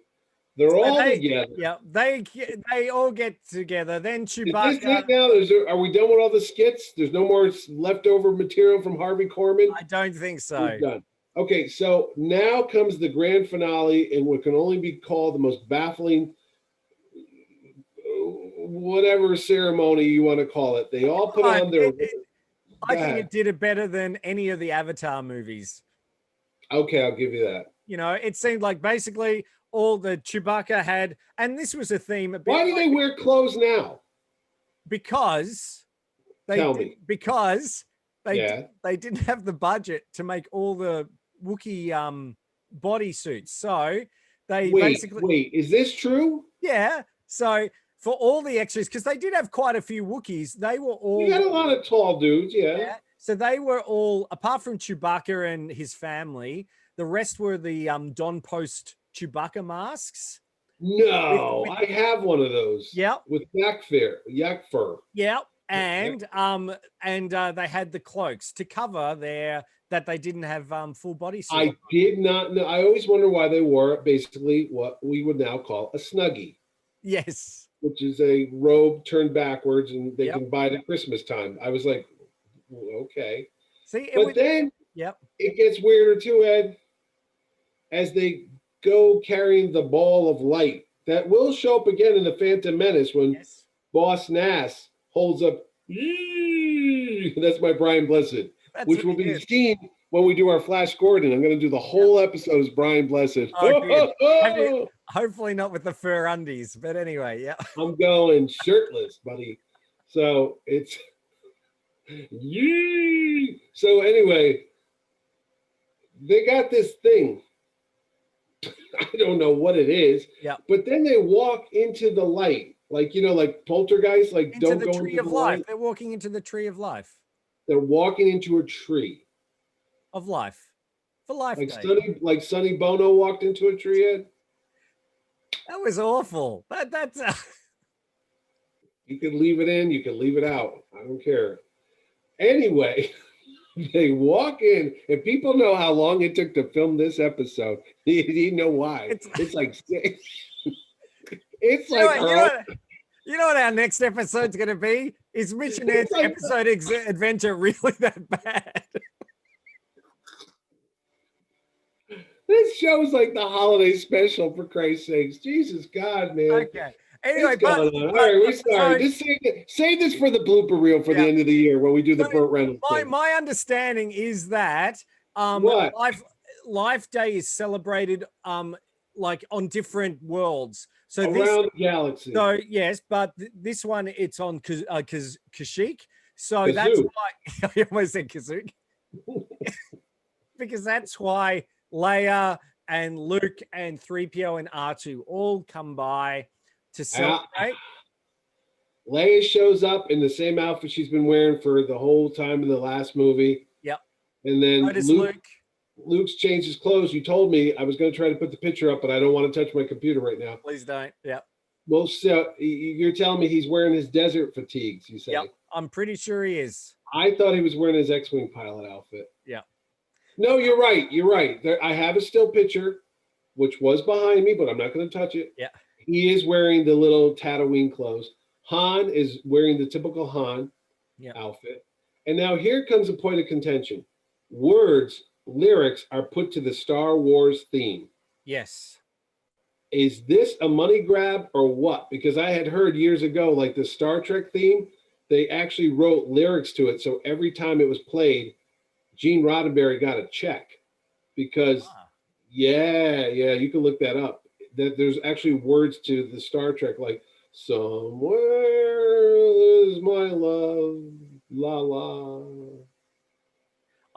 they're all together. Yeah, they all get together. Then Chewbacca. Is this it now? Are we done with all the skits? There's no more leftover material from Harvey Korman? I don't think so. We're done. Okay, so now comes the grand finale in what can only be called the most baffling, whatever ceremony you want to call it. They all put on their... I think it did it better than any of the Avatar movies. Okay, I'll give you that. You know, it seemed like basically all the Chewbacca had, and this was a theme. Why do they wear clothes now? Because they didn't have the budget to make all the Wookiee bodysuits, so they wait. Is this true? Yeah. So for all the extras, because they did have quite a few Wookiees, they were all. You got a lot of tall dudes, yeah. So they were all, apart from Chewbacca and his family, the rest were the Don Post Chewbacca masks. No, I have one of those. Yeah. With yak fur. Yeah. And they had the cloaks to cover that they didn't have full body suit. I did not know. I always wonder why they wore basically what we would now call a snuggie. Yes. Which is a robe turned backwards and they can buy it at Christmas time. I was like, okay. See, then it gets weirder too, Ed, as they go carrying the ball of light that will show up again in the Phantom Menace when Boss Nass holds up. That's my Brian Blessed, which will be seen when we do our Flash Gordon. I'm going to do the whole episode as Brian Blessed. Hopefully not with the fur undies, but anyway, yeah. I'm going shirtless, buddy. So it's so anyway, they got this thing. I don't know what it is. Yeah. But then they walk into the light, like like poltergeist, like into the tree of life. They're walking into the tree of life. They're walking into a tree of life for life. Like Sonny Bono walked into a tree, Ed. That was awful. That's You can leave it in, you can leave it out. I don't care. Anyway, they walk in, and people know how long it took to film this episode. You know why? It's like it's like you know what our next episode's going to be? Is Mission Ed's episode adventure really that bad? This show's like the holiday special, for Christ's sakes. Jesus God, man. Okay. Anyway, all right, we started. Just save this for the blooper reel for the end of the year when we do the Burt Reynolds thing. My understanding is that Life Day is celebrated like on different worlds. So around the galaxy. So yes, but this one it's on Kashyyyk. So that's why I almost said Kashyyyk. Because that's why Leia and Luke and 3PO and R2 all come by to celebrate. Leia shows up in the same outfit she's been wearing for the whole time in the last movie. Yep. And then Luke's changed his clothes. You told me I was going to try to put the picture up, but I don't want to touch my computer right now. Please don't. Yeah. Well, so you're telling me he's wearing his desert fatigues, you say? Yep. I'm pretty sure he is. I thought he was wearing his X-Wing pilot outfit. Yeah. No, you're right. You're right. I have a still picture, which was behind me, but I'm not going to touch it. Yeah. He is wearing the little Tatooine clothes. Han is wearing the typical Han outfit. And now here comes a point of contention. Words lyrics are put to the Star Wars theme. Yes. Is this a money grab or what? Because I had heard years ago, like the Star Trek theme, they actually wrote lyrics to it. So every time it was played, Gene Roddenberry got a check. Because, yeah, you can look that up. That there's actually words to the Star Trek, like "Somewhere is my love, la la."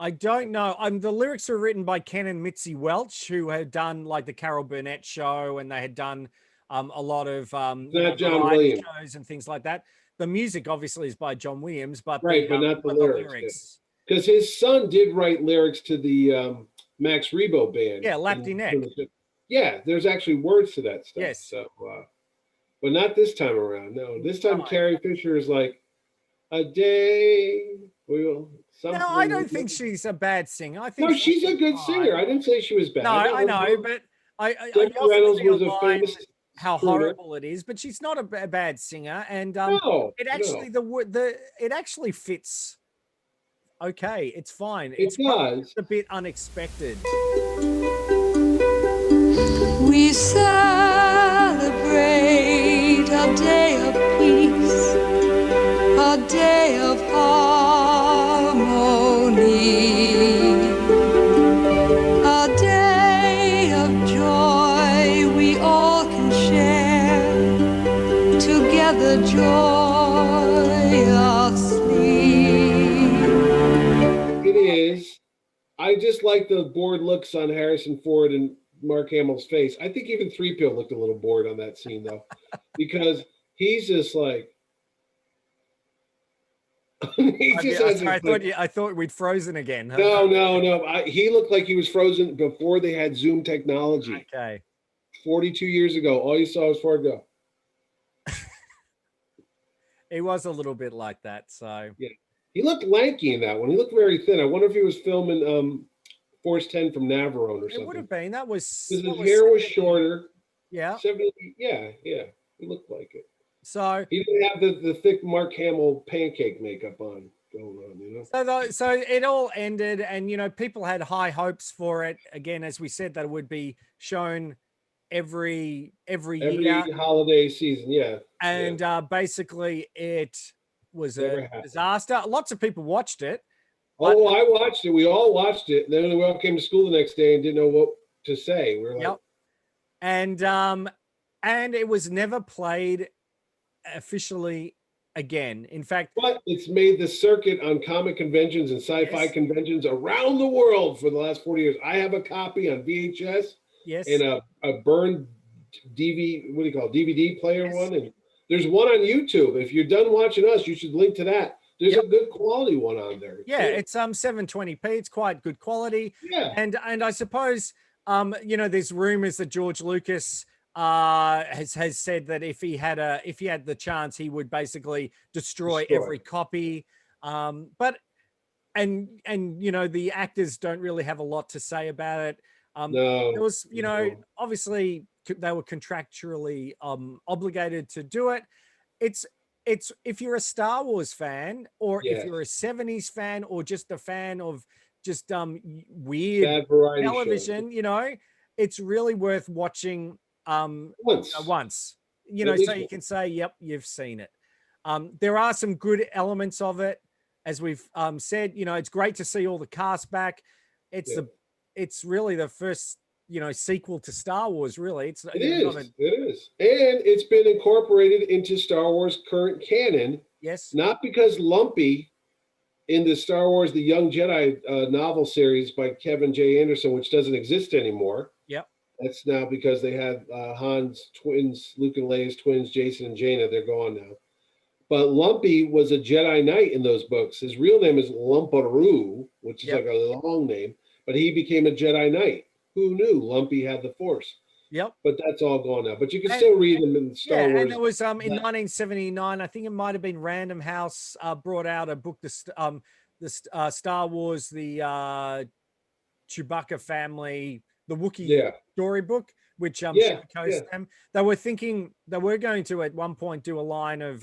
I don't know. The lyrics are written by Ken and Mitzi Welch, who had done like the Carol Burnett show, and they had done a lot of John variety Williams. shows and things like that. The music obviously is by John Williams, but right, but not the lyrics. Because his son did write lyrics to the Max Rebo band. Yeah, Lapty Neck. Yeah, there's actually words to that stuff. Yes. So, but not this time around. No, this time Carrie Fisher is like, a day will. No, I don't think she's a bad singer. I think she's a good singer. I didn't say she was bad. No, I know, but I Reynolds was a famous how horrible it is, but she's not a bad singer, and it actually fits. Okay, it's fine. It's a bit unexpected. We celebrate a day of peace, a day of harmony, a day of joy we all can share together joyously. It is. I just like the bored looks on Harrison Ford and Mark Hamill's face. I think even 3PO looked a little bored on that scene though, because he's just like. I thought we'd frozen again. Huh? No. He looked like he was frozen before they had Zoom technology. Okay. 42 years ago, all you saw was Ford go. He was a little bit like that. So yeah, he looked lanky in that one. He looked very thin. I wonder if he was filming Force 10 from Navarone or something. It would have been. That was. His hair was shorter. Yeah. 70, yeah. He looked like it. So he didn't have the thick Mark Hamill pancake makeup on going on, you know. So it all ended, and people had high hopes for it. Again, as we said, that it would be shown every year, holiday season, yeah. And basically, it was a disaster. Lots of people watched it. Oh, I watched it. We all watched it. And then we all came to school the next day and didn't know what to say. We were like, yep. And it was never played officially again. In fact, but it's made the circuit on comic conventions and sci-fi conventions around the world for the last 40 years. I have a copy on VHS. Yes. And a burned DVD player one. And there's one on YouTube. If you're done watching us, you should link to that. There's a good quality one on there. Yeah, it's 720p. It's quite good quality. Yeah. And I suppose there's rumors that George Lucas has said that if he had the chance, he would basically destroy every copy. But the actors don't really have a lot to say about it. It was, obviously they were contractually obligated to do it. It's if you're a Star Wars fan, or if you're a 70s fan, or just a fan of just weird television, it's really worth watching once. So you can say, yep, you've seen it. There are some good elements of it, as we've said. It's great to see all the cast back. It's really the first, sequel to Star Wars, really. It is. And it's been incorporated into Star Wars current canon. Yes. Not because Lumpy in the Star Wars The Young Jedi novel series by Kevin J. Anderson, which doesn't exist anymore. Yep. That's now because they had Han's twins, Luke and Leia's twins, Jason and Jaina. They're gone now. But Lumpy was a Jedi Knight in those books. His real name is Lumparoo, which is like a long name. But he became a Jedi Knight. Who knew Lumpy had the Force? Yep. But that's all gone now. But you can still read them in Star Wars. And it was in 1979. I think it might have been Random House brought out a book, the Star Wars, the Chewbacca family, the Wookiee storybook, which showcased them. They were thinking they were going to at one point do a line of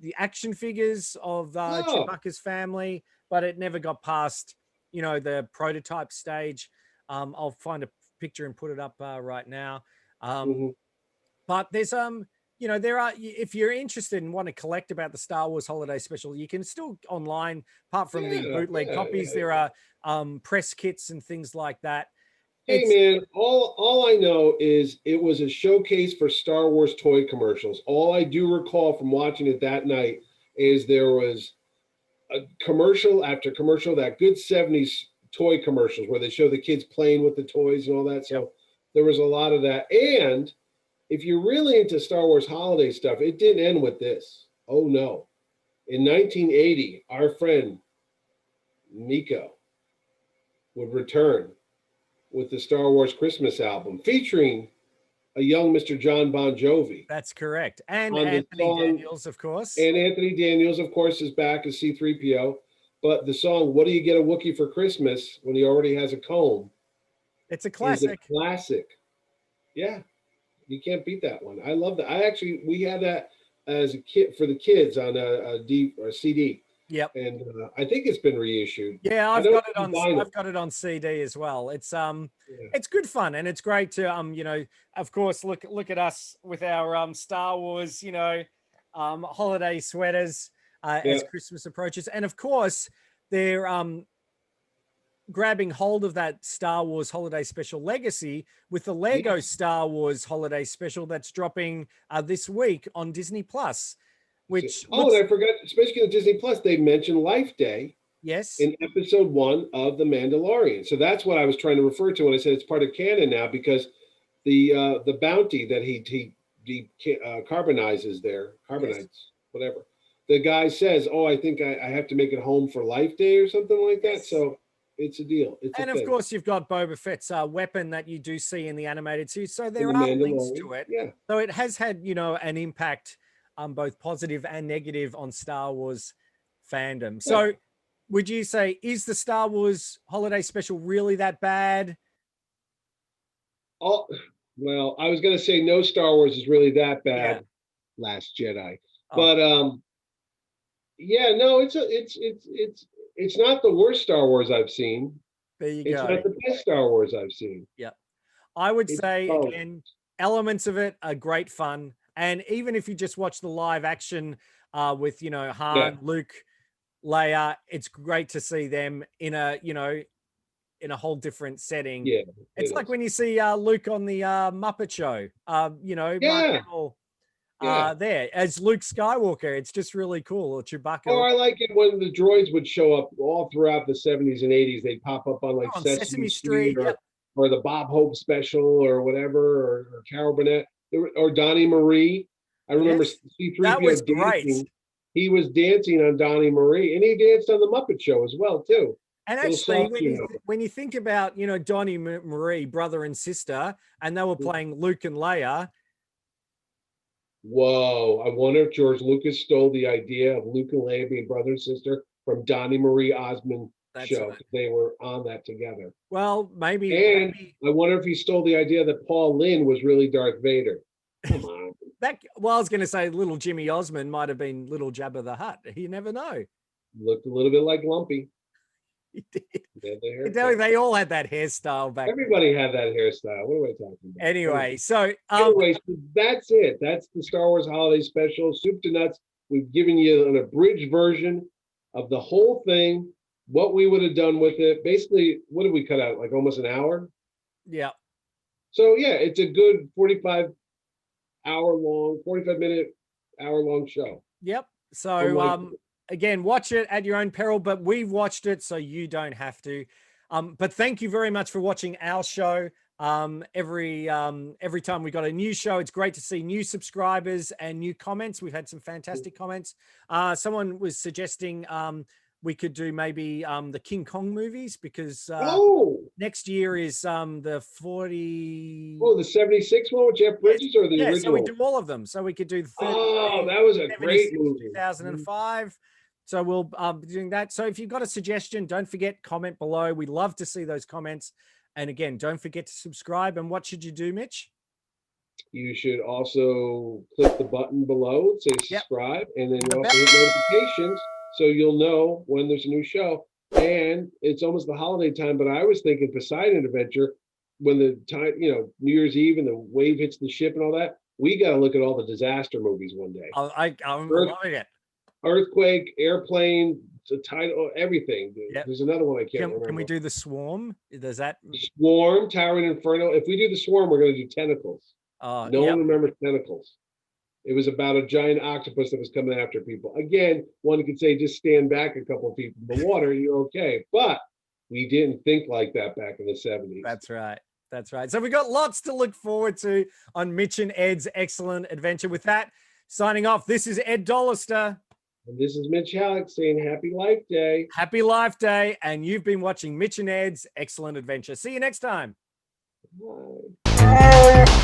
the action figures of Chewbacca's family, but it never got past you know, the prototype stage. I'll find a picture and put it up right now. But there's you know, there are, if you're interested and want to collect about the Star Wars Holiday Special, you can still online, apart from the bootleg copies, there are press kits and things like that. Hey man, all I know is it was a showcase for Star Wars toy commercials. All I do recall from watching it that night is there was a commercial after commercial, that good 70s toy commercials where they show the kids playing with the toys and all that. So there was a lot of that. And if you're really into Star Wars holiday stuff, it didn't end with this. Oh no. In 1980, our friend Nico would return with the Star Wars Christmas album featuring a young Mr. John Bon Jovi. That's correct. And Anthony Daniels, of course. And Anthony Daniels, of course, is back as C-3PO. But the song, What Do You Get a Wookiee for Christmas, when he already has a comb? It's a classic. Is a classic. Yeah. You can't beat that one. I love that. We had that as a kid for the kids on a CD. Yep. And I think it's been reissued. Yeah, I've got it on CD as well. It's good fun, and it's great to you know, of course, look at us with our Star Wars, you know, holiday sweaters as Christmas approaches. And of course, they're grabbing hold of that Star Wars Holiday Special legacy with the Lego Star Wars Holiday Special that's dropping this week on Disney Plus. Which and I forgot, especially on Disney Plus, they mentioned Life Day. Yes. In episode 1 of The Mandalorian. So that's what I was trying to refer to when I said it's part of canon now, because the bounty that he carbonizes there, whatever. The guy says, "Oh, I think I have to make it home for Life Day or something like that." So it's a deal. And of course, you've got Boba Fett's weapon that you do see in the animated series. So there are links to it. Yeah. So it has had, you know, an impact, both positive and negative, on Star Wars fandom. So would you say, is the Star Wars Holiday Special really that bad? Oh, well, I was going to say no Star Wars is really that bad. Last Jedi. But yeah, no, it's not the worst Star Wars I've seen. There you go. It's not the best Star Wars I've seen. Yeah. I would say, again, elements of it are great fun. And even if you just watch the live action with, you know, Han, Luke, Leia, it's great to see them in a, you know, in a whole different setting. Yeah, it's like when you see Luke on the Muppet Show, you know, Mark Hamill, there as Luke Skywalker. It's just really cool. Or Chewbacca. Oh, I like it when the droids would show up all throughout the 70s and 80s. They'd pop up on like Sesame Street or the Bob Hope special or whatever, or Carol Burnett. Or Donnie Marie. I remember C-3PO that was dancing. Great. He was dancing on Donnie Marie, and he danced on the Muppet Show as well, too. And actually, when you think about, you know, Donnie Marie, brother and sister, and they were playing Luke and Leia. Whoa. I wonder if George Lucas stole the idea of Luke and Leia being brother and sister from Donnie Marie Osmond show. Right. They were on that together. Well, maybe. And I wonder if he stole the idea that Paul Lynde was really Darth Vader. Come on. Well, I was going to say little Jimmy Osmond might have been little Jabba the Hutt. You never know. Looked a little bit like Lumpy. He did. They all had that hairstyle back. Everybody had that hairstyle. What am I talking about? Anyway, so that's it. That's the Star Wars Holiday Special, soup to nuts. We've given you an abridged version of the whole thing. What we would have done with it. Basically, what did we cut out? Like almost an hour? Yeah. So yeah, it's a good 45 minute, hour long show. Yep. So again, watch it at your own peril, but we've watched it so you don't have to. But thank you very much for watching our show. Every time we got a new show, it's great to see new subscribers and new comments. We've had some fantastic comments. Someone was suggesting we could do maybe the King Kong movies, because next year is the 40. Oh, the 76 one with Jeff Bridges, or the original? So we do all of them. So we could do the 30, that was a great movie. 2005. So we'll be doing that. So if you've got a suggestion, don't forget, comment below. We love to see those comments. And again, don't forget to subscribe. And what should you do, Mitch? You should also click the button below, say subscribe, and then you also hit notifications, so you'll know when there's a new show. And it's almost the holiday time, but I was thinking Poseidon Adventure, when the time, New Year's Eve and the wave hits the ship and all that, we got to look at all the disaster movies one day. I'm loving it. Earthquake, airplane, the tidal, everything. Yep. There's another one I can't remember. Can we do the Swarm? Does that Swarm, Towering Inferno? If we do the Swarm, we're going to do Tentacles. No one remembers Tentacles. It was about a giant octopus that was coming after people. Again, one could say just stand back a couple of feet from the water, you're okay. But we didn't think like that back in the 70s. That's right. That's right. So we've got lots to look forward to on Mitch and Ed's Excellent Adventure. With that, signing off, this is Ed Dollister. And this is Mitch Halleck saying Happy Life Day. Happy Life Day. And you've been watching Mitch and Ed's Excellent Adventure. See you next time. Bye.